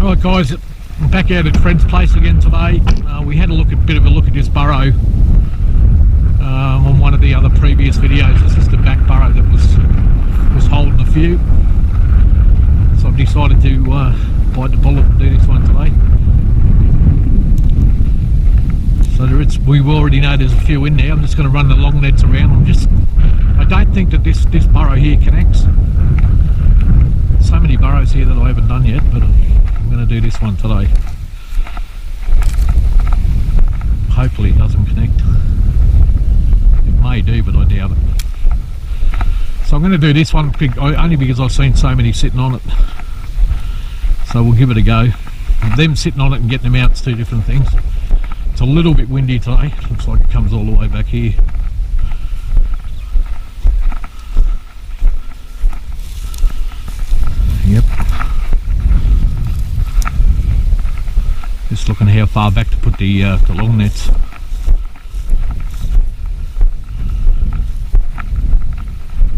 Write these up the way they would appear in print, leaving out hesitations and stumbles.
Alright guys, I'm back out at Fred's place again today. We had a bit of a look at this burrow on one of the other previous videos. This is the back burrow that was holding a few. So I've decided to bite the bullet and do this one today. So we already know there's a few in there. I'm just going to run the long nets around. I don't think that this burrow here connects. So many burrows here that I haven't done yet, but I'm going to do this one today. Hopefully it doesn't connect. It may do, but I doubt it. So I'm going to do this one only because I've seen so many sitting on it. So we'll give it a go. Them sitting on it and getting them out is two different things. It's a little bit windy today. Looks like it comes all the way back here. Yep. Just looking how far back to put the long nets.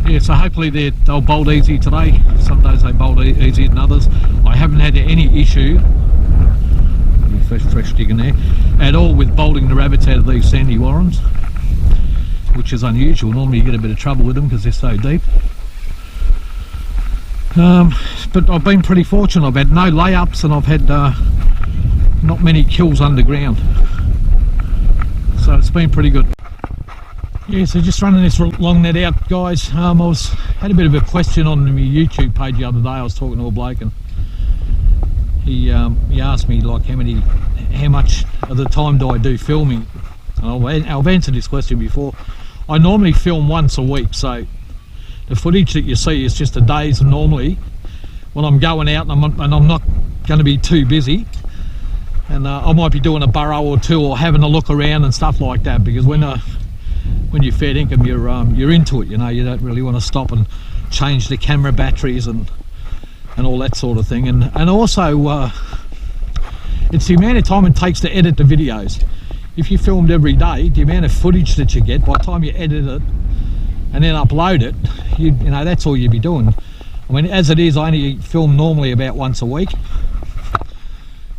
Yeah, so hopefully they'll bolt easy today. Some days they bolt easier than others. I haven't had any issue, fresh digging there, at all with bolting the rabbits out of these sandy warrens, which is unusual. Normally you get a bit of trouble with them because they're so deep. But I've been pretty fortunate. I've had no layups and I've had not many kills underground, so it's been pretty good. Yeah, so just running this long net out, guys. Had a bit of a question on my YouTube page the other day. I was talking to a bloke and he asked me like how much of the time do I do filming, and I've answered this question before. I normally film once a week, so the footage that you see is just the days normally when I'm going out and I'm not going to be too busy, and I might be doing a burrow or two or having a look around and stuff like that, because when you're fair income, you're into it, you know. You don't really want to stop and change the camera batteries and all that sort of thing, and also it's the amount of time it takes to edit the videos. If you filmed every day, the amount of footage that you get, by the time you edit it and then upload it, you know, that's all you'd be doing. I mean, as it is, I only film normally about once a week,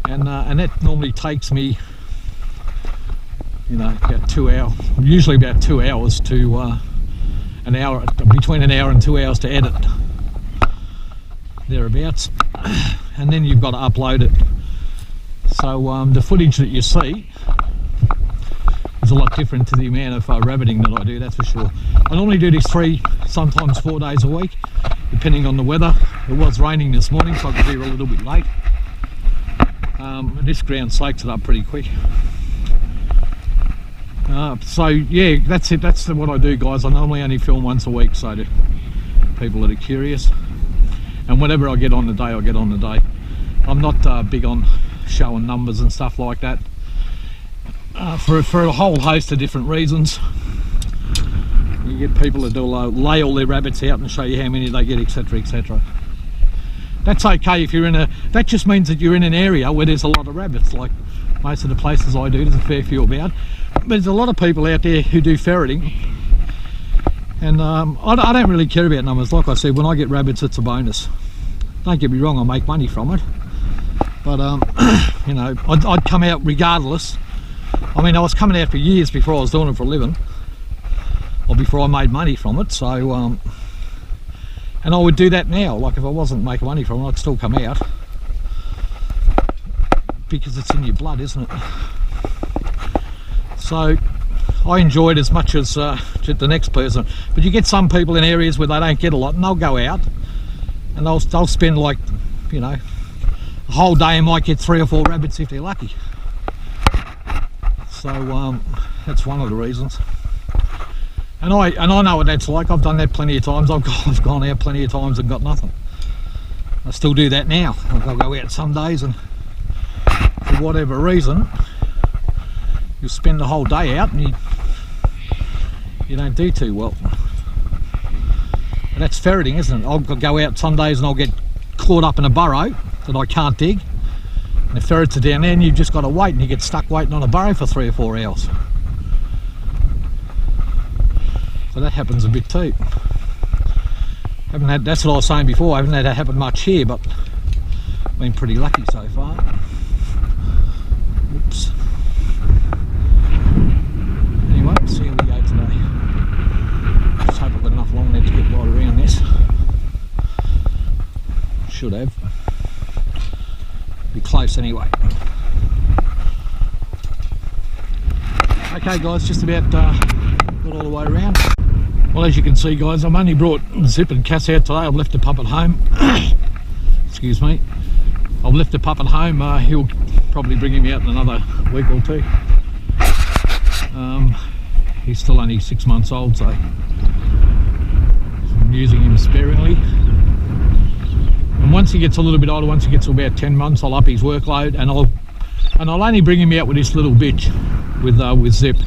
and that normally takes me, you know, about 2 hours, usually about 2 hours to an hour, between an hour and 2 hours to edit, thereabouts, and then you've got to upload it. So the footage that you see is a lot different to the amount of rabbiting that I do, that's for sure. I normally do this 3, sometimes 4 days a week, depending on the weather. It was raining this morning, so I could be a little bit late. This ground soaks it up pretty quick. So yeah, that's it. That's what I do, guys. I normally only film once a week, so to people that are curious. And whatever I get on the day, I get on the day. I'm not big on showing numbers and stuff like that, for a whole host of different reasons. You get people that do lay all their rabbits out and show you how many they get, etc, etc. That's okay if you're that just means that you're in an area where there's a lot of rabbits. Like most of the places I do, there's a fair few about. But there's a lot of people out there who do ferreting, and I don't really care about numbers. Like I said, when I get rabbits, it's a bonus. Don't get me wrong, I make money from it, but you know, I'd come out regardless. I mean, I was coming out for years before I was doing it for a living, or before I made money from it. So and I would do that now. Like if I wasn't making money from it, I'd still come out, because it's in your blood, isn't it? So I enjoy it as much as the next person. But you get some people in areas where they don't get a lot, and they'll go out and they'll spend, like, you know, a whole day and might get 3 or 4 rabbits if they're lucky. So that's one of the reasons. And I know what that's like. I've done that plenty of times. I've gone out plenty of times and got nothing. I still do that now. I'll go out some days and for whatever reason you'll spend the whole day out and you don't do too well. But that's ferreting, isn't it? I'll go out some days and I'll get caught up in a burrow that I can't dig, and the ferrets are down there, and you've just got to wait, and you get stuck waiting on a burrow for 3 or 4 hours. So that happens a bit too. That's what I was saying before. I haven't had that happen much here, but Been pretty lucky so far. Oops. Anyway, see how we go today. Just hope I've got enough long net to get right around this. Should have. Be close anyway. Okay guys, just about got all the way around. Well, as you can see guys, I've only brought Zip and Cass out today. I've left the pup at home. Excuse me. I've left the pup at home. He'll probably bring him out in another week or two. He's still only 6 months old, so I'm using him sparingly. And once he gets a little bit older, once he gets to about 10 months, I'll up his workload, and I'll only bring him out with this little bitch with Zip.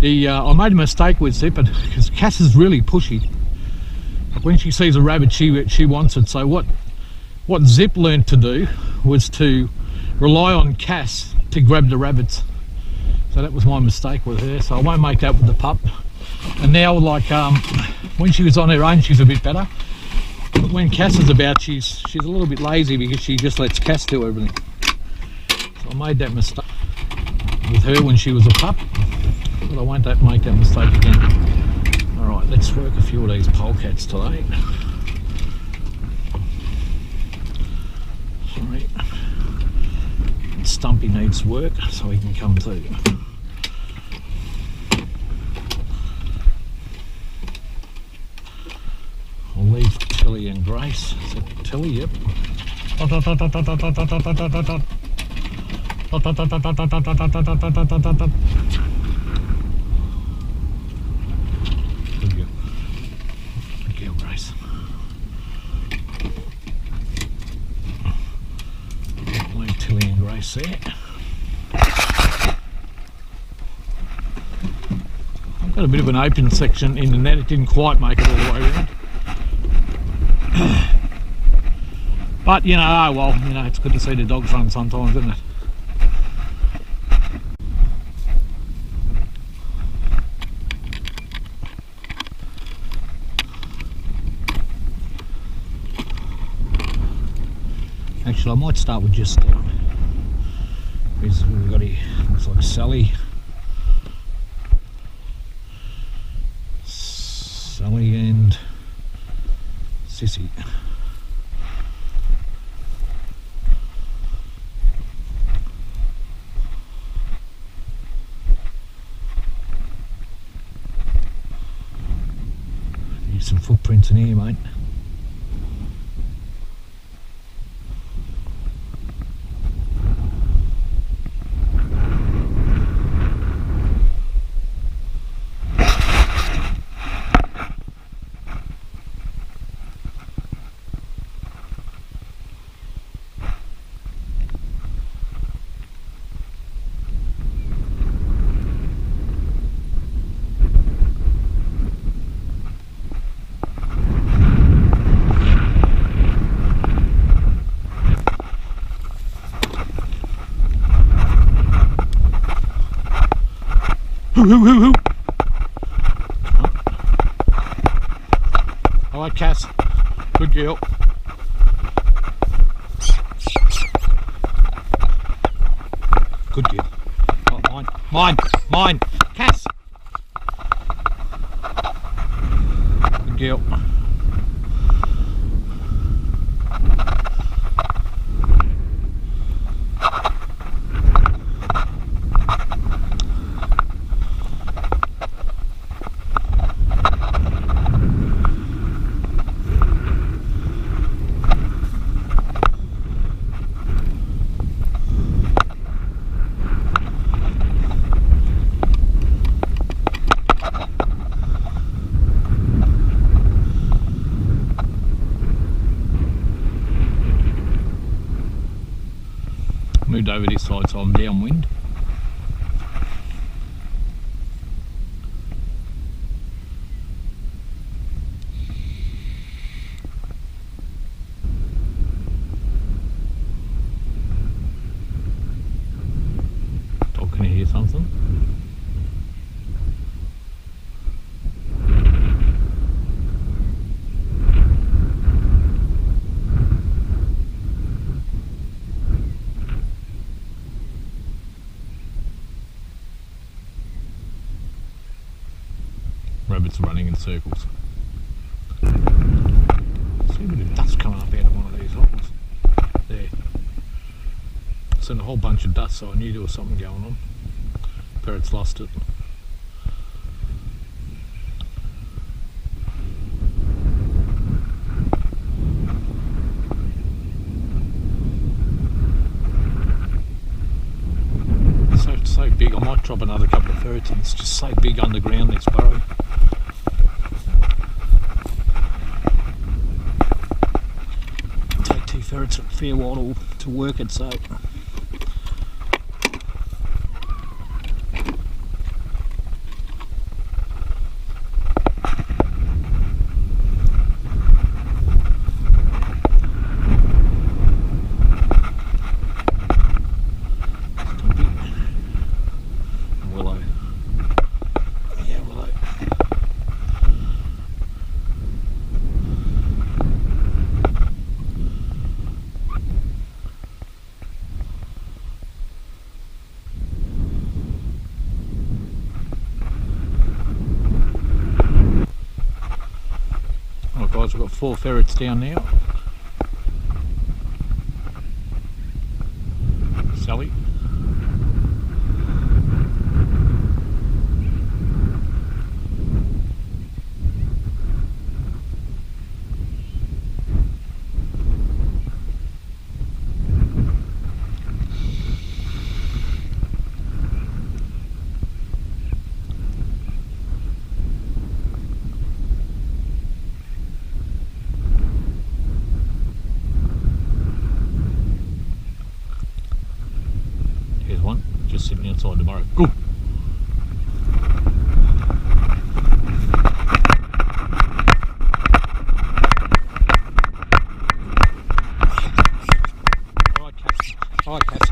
I made a mistake with Zip, because Cass is really pushy. When she sees a rabbit, she wants it. So what Zip learned to do was to rely on Cass to grab the rabbits. So that was my mistake with her. So I won't make that with the pup. And now, like when she was on her own, she's a bit better. But when Cass is about, she's a little bit lazy because she just lets Cass do everything. So I made that mistake with her when she was a pup, but I won't make that mistake again. Alright, let's work a few of these polecats today. Sorry. Stumpy needs work, so he can come too. I'll leave Tilly and Grace. Is that Tilly? Yep. Good girl, Grace. Leave Tilly and Grace there. I've got a bit of an open section in the net. It didn't quite make it all the way around. But you know, oh well, you know, it's good to see the dogs run sometimes, isn't it? Actually, I might start with just we've got here, looks like Sally and Sissy. There's some footprints in here, mate. Hoo. Alright, Cass. Good girl. Good girl. Oh, mine. Cass. Good girl. Moved over this side so I'm downwind. Dog, can you hear something? rabbits are running in circles. See a bit of dust coming up out of one of these holes. There. Seen a whole bunch of dust, so I knew there was something going on. Ferret's lost it. So big, I might drop another couple of ferrets in. It's just so big underground, this burrow. Take 2 ferrets a fair while to work it, so guys, we've got 4 ferrets down now. Sally. Just sitting outside the burrow. Go! Alright, Cass.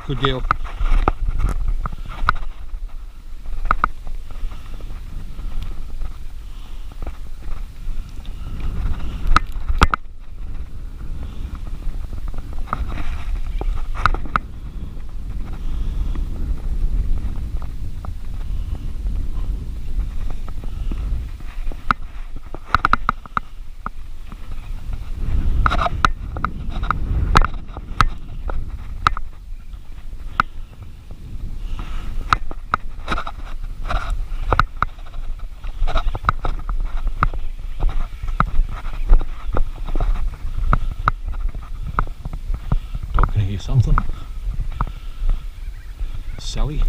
Good girl. Something. Sally.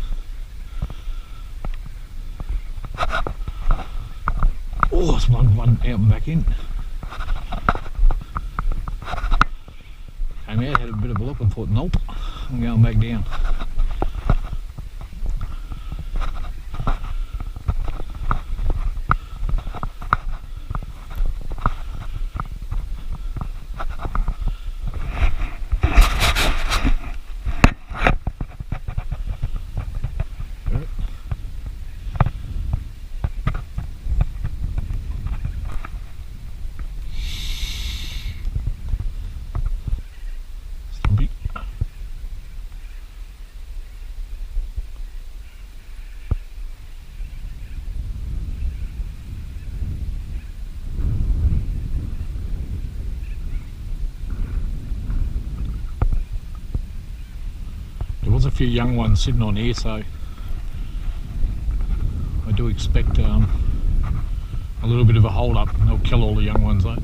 Oh, it's one out and back in. Came out, had a bit of a look and thought, nope, I'm going back down. There was a few young ones sitting on here, so I do expect a little bit of a hold up. They'll kill all the young ones though.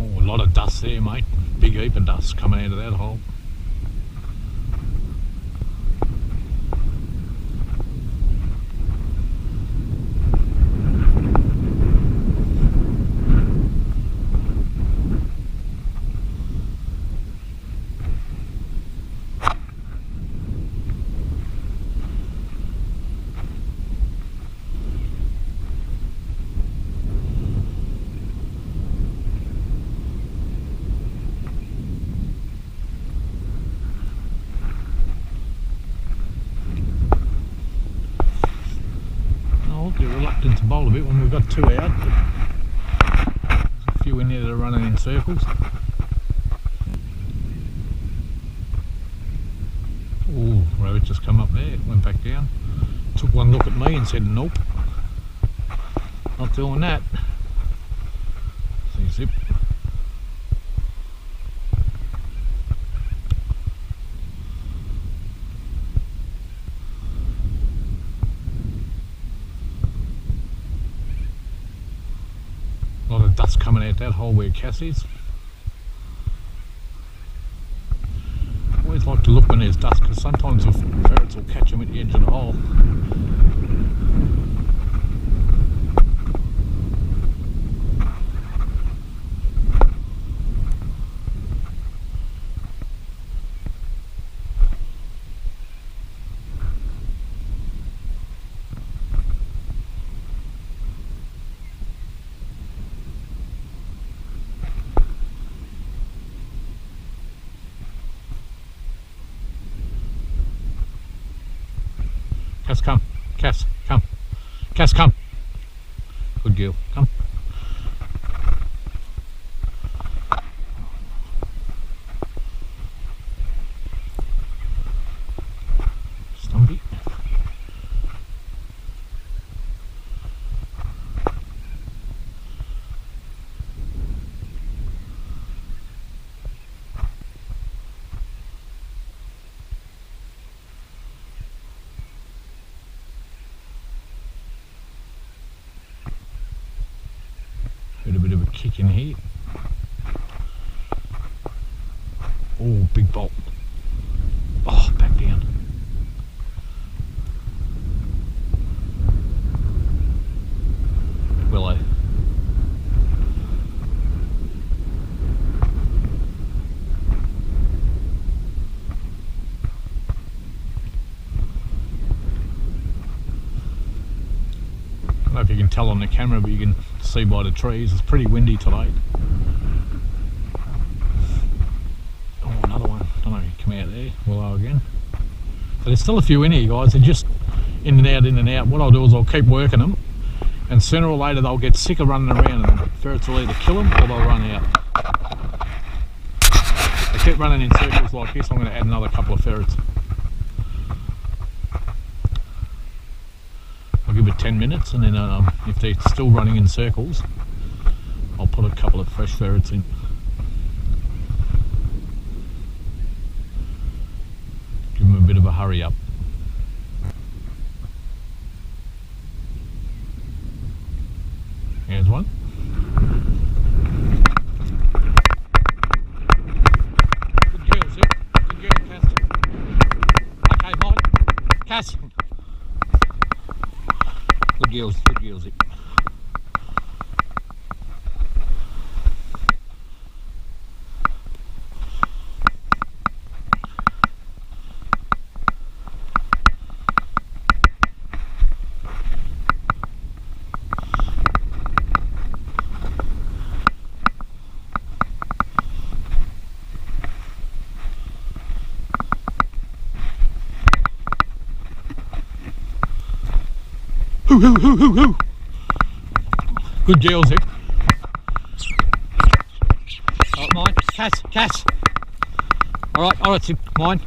A lot of dust there, mate. Big heap of dust coming out of that hole. bowl a bit when we've got two out. There's a few in there that are running in circles. Oh, rabbit just come up there, went back down. Took one look at me and said, nope, not doing that. See, zip. A lot of dust coming out that hole where Cass is. Always like to look when there's dust, because sometimes the ferrets will catch them at the edge of the hole. Cass, come. Cass, come. Cass, come. Good girl. Come. Stumpy. Heard a bit of a kick in here. Oh, big bolt. Oh, back down. Willow. I don't know if you can tell on the camera, but you can see by the trees, it's pretty windy today. Oh, another one. I don't know if you come out there. Willow again. So there's still a few in here, guys. They're just in and out, in and out. What I'll do is I'll keep working them, and sooner or later they'll get sick of running around, and the ferrets will either kill them or they'll run out. They keep running in circles like this. I'm going to add another couple of ferrets. I'll give it 10 minutes, and then if they're still running in circles, I'll put a couple of fresh ferrets in. Give them a bit of a hurry up. Here's one. Good girl, Zip. Good girl, Cass. Okay, mine. Cass. Good girls, Zip. Hoo, hoo, hoo, hoo, hoo. Good girl, Zip. Alright, mine. Cass. Alright, Zip. Mine.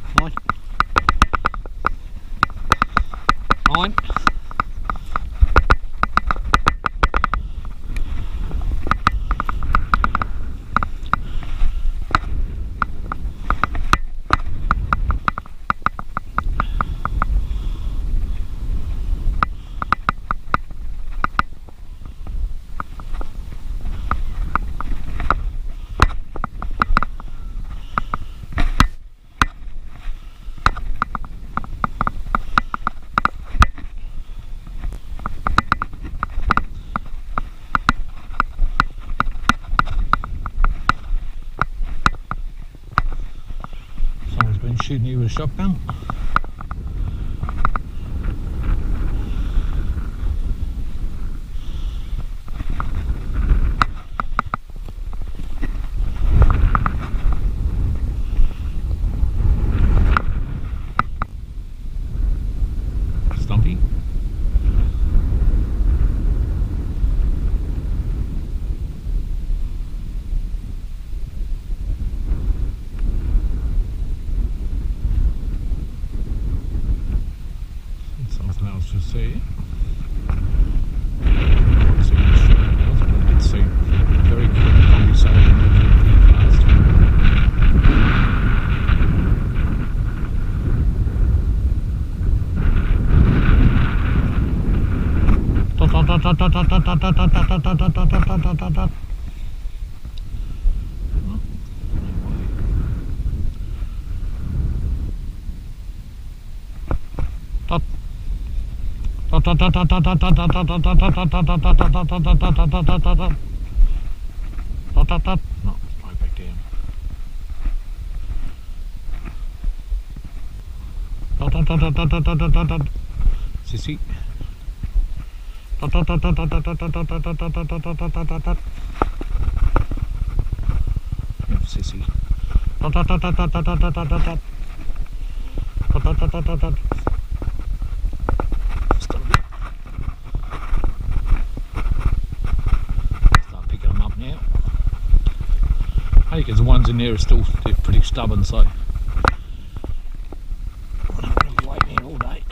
Shooting you with a shotgun. Stumpy. to see. Can't see much further, but I did see very quick, probably so pretty fast. No, right back down. Sissy. Sissy. Start picking them up now. I think the ones in there are still pretty stubborn, so I'm not going to be waiting here all day.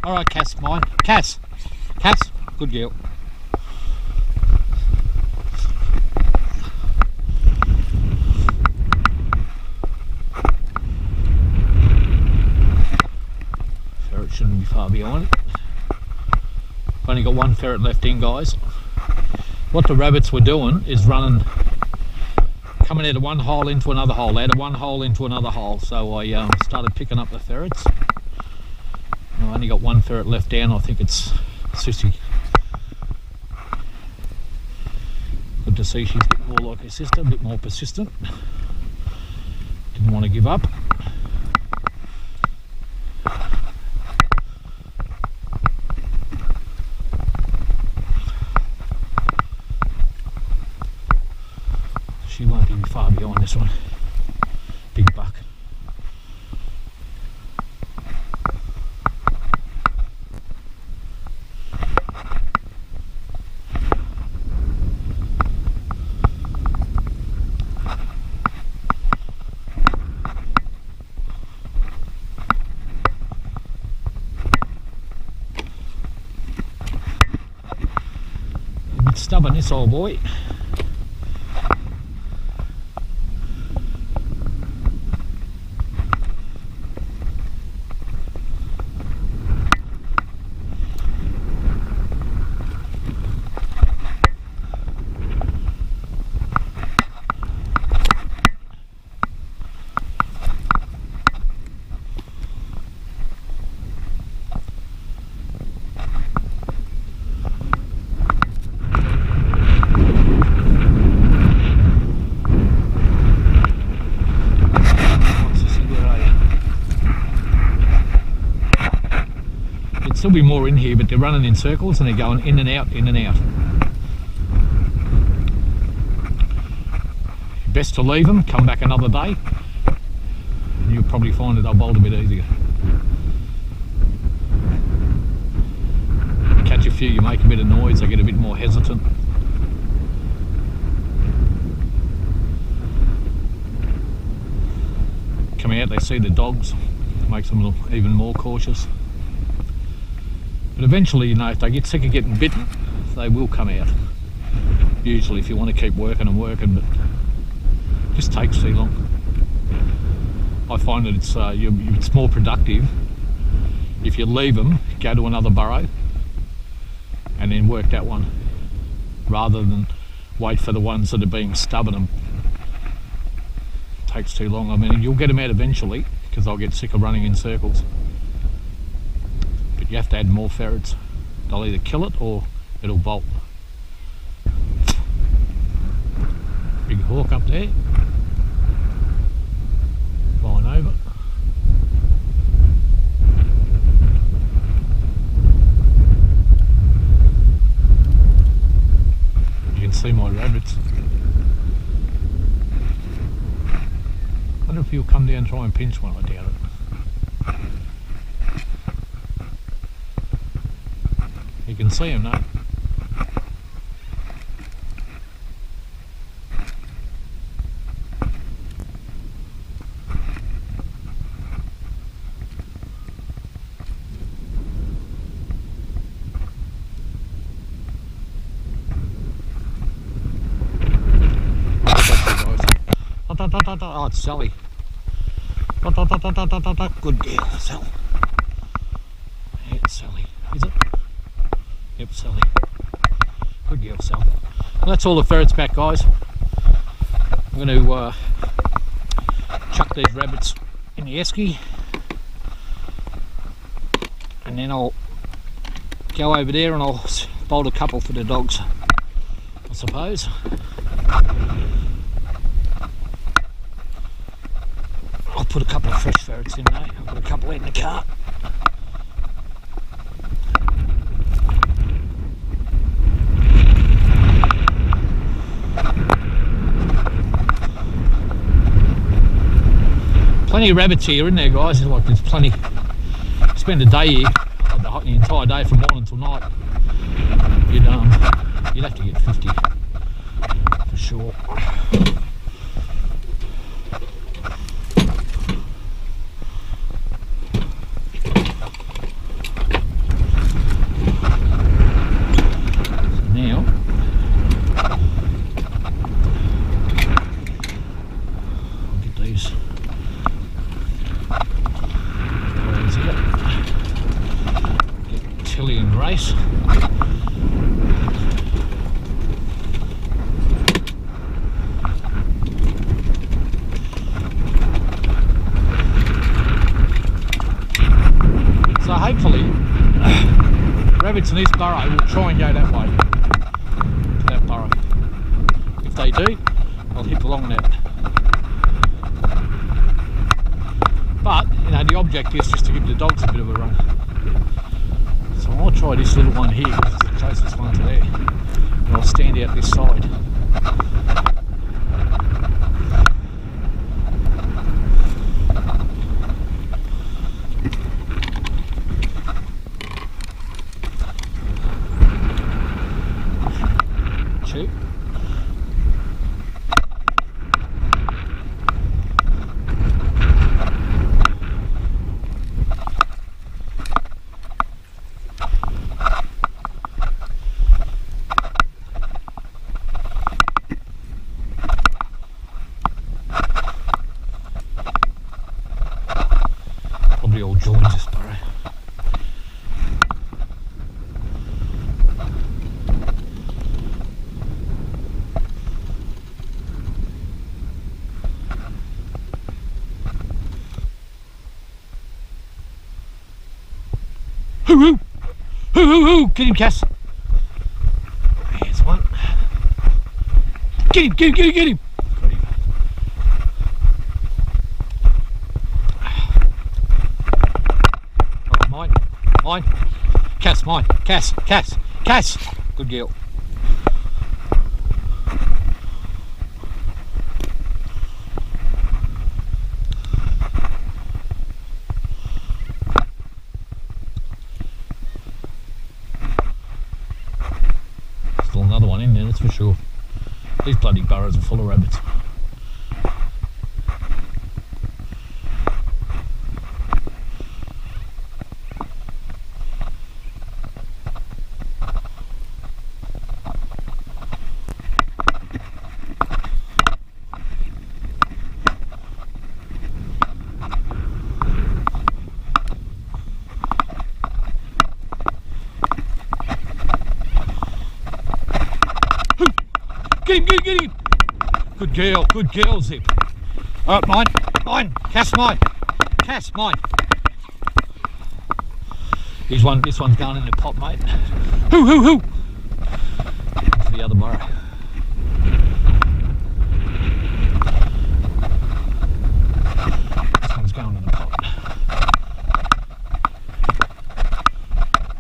Alright, Cass, mine. Cass, good girl. Ferret shouldn't be far behind it. I've only got one ferret left in, guys. What the rabbits were doing is coming out of one hole into another hole, out of one hole into another hole. So I started picking up the ferrets. I've only got one ferret left down. I think it's Sissy. Good to see she's getting more like her sister, a bit more persistent. Didn't want to give up. She won't be far behind this one. Big buck. Stubborn, this old boy. There'd still be more in here, but they're running in circles and they're going in and out, in and out. Best to leave them, come back another day, and you'll probably find that they'll bolt a bit easier. Catch a few, you make a bit of noise, they get a bit more hesitant. Come out, they see the dogs, makes them even more cautious. But eventually, you know, if they get sick of getting bitten, they will come out. Usually, if you want to keep working and working, but it just takes too long. I find that it's more productive if you leave them, go to another burrow, and then work that one, rather than wait for the ones that are being stubborn. It takes too long. I mean, you'll get them out eventually, because they'll get sick of running in circles. But you have to add more ferrets. They'll either kill it or it'll bolt. Big hawk up there, flying over. You can see my rabbits. I wonder if he'll come down and try and pinch one. I doubt it. You can see him now. Oh, it's Sally. Good girl, Sally. Yeah, it's Sally. Is it? Yep, Sally. Good girl, Sally. Well, that's all the ferrets back, guys. I'm going to chuck these rabbits in the esky, and then I'll go over there and I'll bolt a couple for the dogs, I suppose. I'll put a couple of fresh ferrets in there. I've got a couple in the cart. Plenty of rabbits here, isn't there, guys? Like, there's plenty. Spend a day here, the entire day from morning till night. You'd have to get 50 for sure. So hopefully rabbits in this burrow will try and go that way, to that burrow. If they do, I'll hit along that. But, you know, the object is just to give the dogs a bit of a run. So I'll try this little one here, because it's the closest one to there. And I'll stand out this side. Shoot. Probably all joins this burrow. Hoo hoo! Hoo hoo hoo! Get him, Cass! Here's one. Get him! Get him! Get him! Get him! Got him. Oh, mine. Mine. mine. Cass. Good girl. Still another one in there, that's for sure. These bloody burrows are full of rabbits. Get him! Good girl, Zip. Alright, mine, Cass, mine. This one's going in the pot, mate. Hoo! To the other burrow. This one's going in the pot.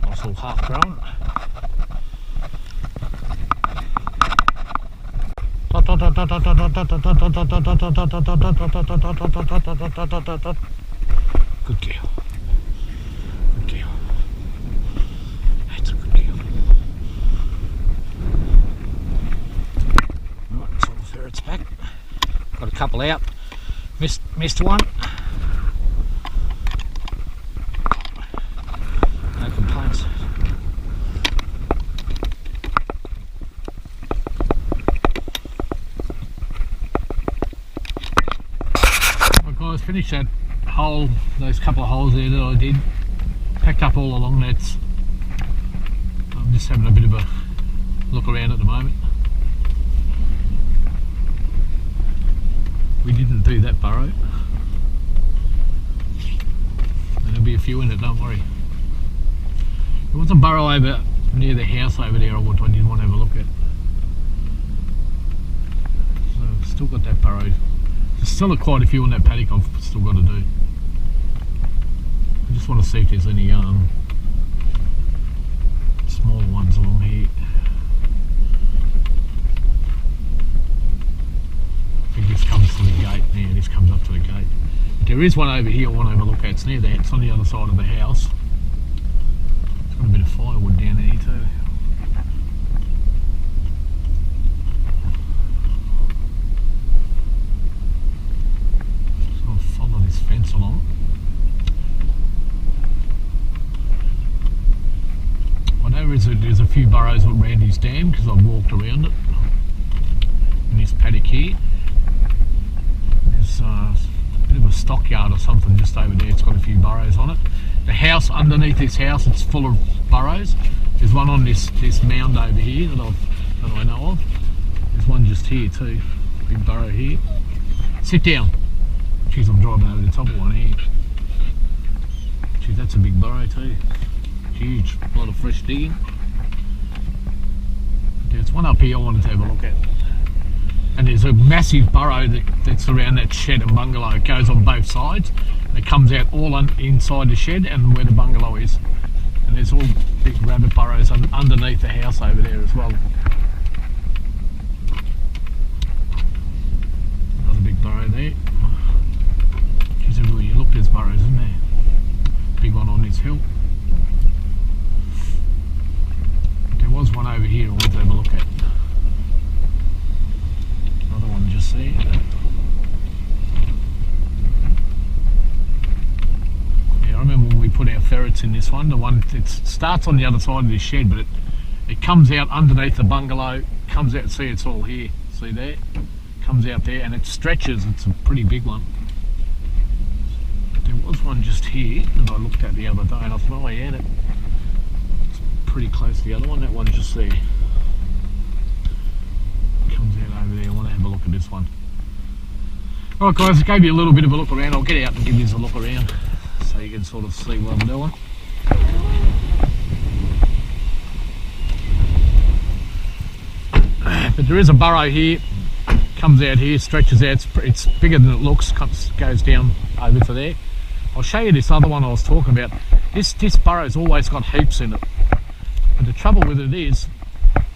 Nice little half grown. Good girl. That's a good girl. Right, so the ferret's back. Got a couple out. Missed one. No complaints. Finished that hole, those couple of holes there that I did. Packed up all along that. I'm just having a bit of a look around at the moment. We didn't do that burrow. There'll be a few in it, don't worry. There was a burrow over near the house over there I didn't want to have a look at. So I've still got that burrow. There's still quite a few in that paddock I've still got to do. I just want to see if there's any smaller ones along here. I think this comes to the gate. Yeah, this comes up to the gate. But there is one over here I want to have a look at. It's near that. It's on the other side of the house. It's got a bit of firewood down there too. Fence along. I know there's a few burrows at Randy's dam because I've walked around it in this paddock here. There's a bit of a stockyard or something just over there. It's got a few burrows on it. The house underneath this house, it's full of burrows. There's one on this mound over here that I know of. There's one just here too. Big burrow here. Sit down. Jeez, I'm driving over the top of one here. Jeez, that's a big burrow too. Huge, a lot of fresh digging. There's one up here I wanted to have a look at. And there's a massive burrow that's around that shed and bungalow. It goes on both sides. It comes out all inside the shed and where the bungalow is. And there's all big rabbit burrows underneath the house over there as well. Another big burrow there. Everywhere you look there's burrows, isn't there? Big one on this hill. There was one over here I wanted to have a look at. Another one just there. Yeah, I remember when we put our ferrets in this one. The one it starts on the other side of this shed, but it comes out underneath the bungalow. Comes out. See, it's all here. See there? Comes out there and it stretches. It's a pretty big one. There was one just here that I looked at the other day and I thought, oh yeah, it's pretty close to the other one. That one's just there. Comes out over there. I want to have a look at this one. Alright guys, I gave you a little bit of a look around. I'll get out and give you a look around so you can sort of see what I'm doing. But there is a burrow here. Comes out here, stretches out. It's bigger than it looks. Goes down over to there. I'll show you this other one I was talking about. This burrow's always got heaps in it. But the trouble with it is,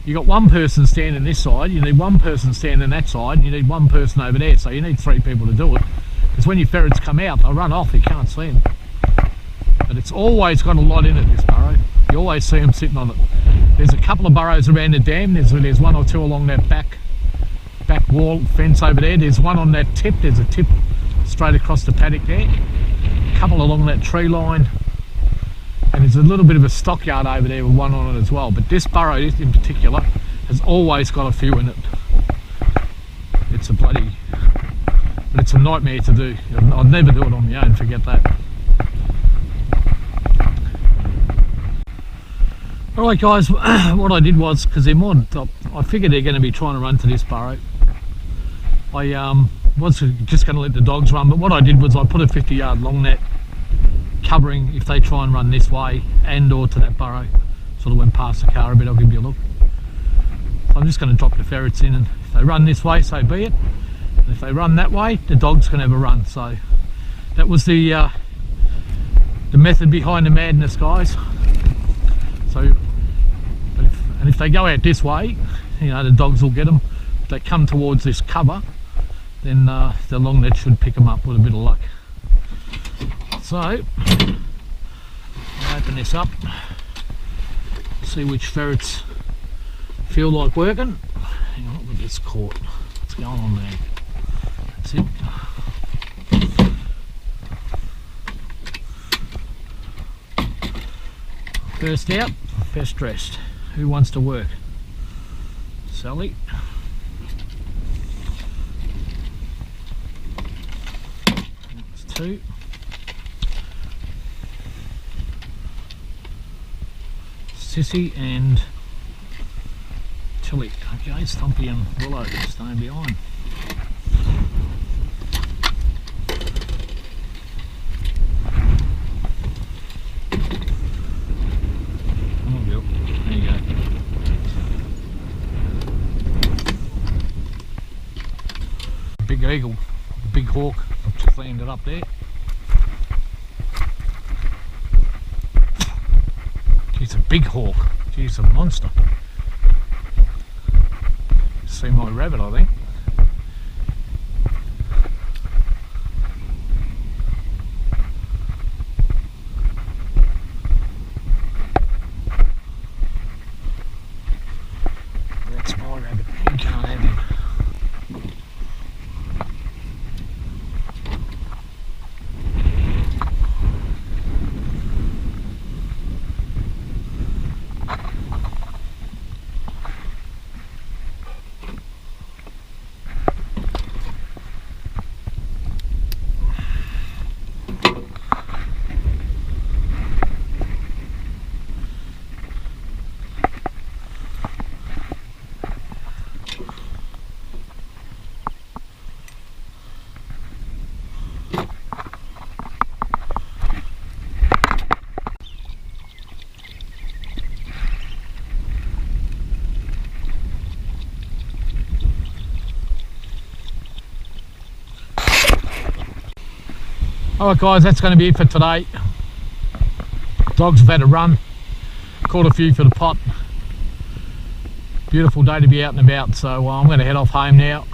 you got one person standing this side, you need one person standing that side, and you need one person over there, so you need 3 people to do it. Because when your ferrets come out, they'll run off, you can't see them. But it's always got a lot in it, this burrow. You always see them sitting on it. There's a couple of burrows around the dam. There's 1 or 2 along that back wall fence over there. There's one on that tip. There's a tip straight across the paddock there. A couple along that tree line. And there's a little bit of a stockyard over there with one on it as well. But this burrow in particular has always got a few in it. It's a nightmare to do. I'd never do it on my own, forget that. Alright guys, what I did was, because I figured they're going to be trying to run to this burrow. I was just going to let the dogs run, but what I did was I put a 50-yard long net covering if they try and run this way and or to that burrow. Sort of went past the car a bit, I'll give you a look. So I'm just going to drop the ferrets in, and if they run this way, so be it. And if they run that way, the dog's going to have a run. So that was the method behind the madness, guys. So, if they go out this way, you know, the dogs will get them. If they come towards this cover, then the long net should pick them up with a bit of luck. So, I'll open this up, see which ferrets feel like working. Hang on, look at this caught. What's going on there? That's it. First out, best dressed. Who wants to work? Sally. That's 2. Sissy and Tilly. Okay, Stumpy and Willow staying behind. There you go. Big eagle, big hawk, I've just landed up there. He's a big hawk, he's a monster. See my rabbit, I think. That's my rabbit, you can't have him. Alright guys, that's going to be it for today. Dogs have had a run, caught a few for the pot. Beautiful day to be out and about, so I'm going to head off home now.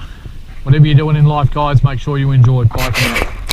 Whatever you're doing in life guys, make sure you enjoy it. Bye for now.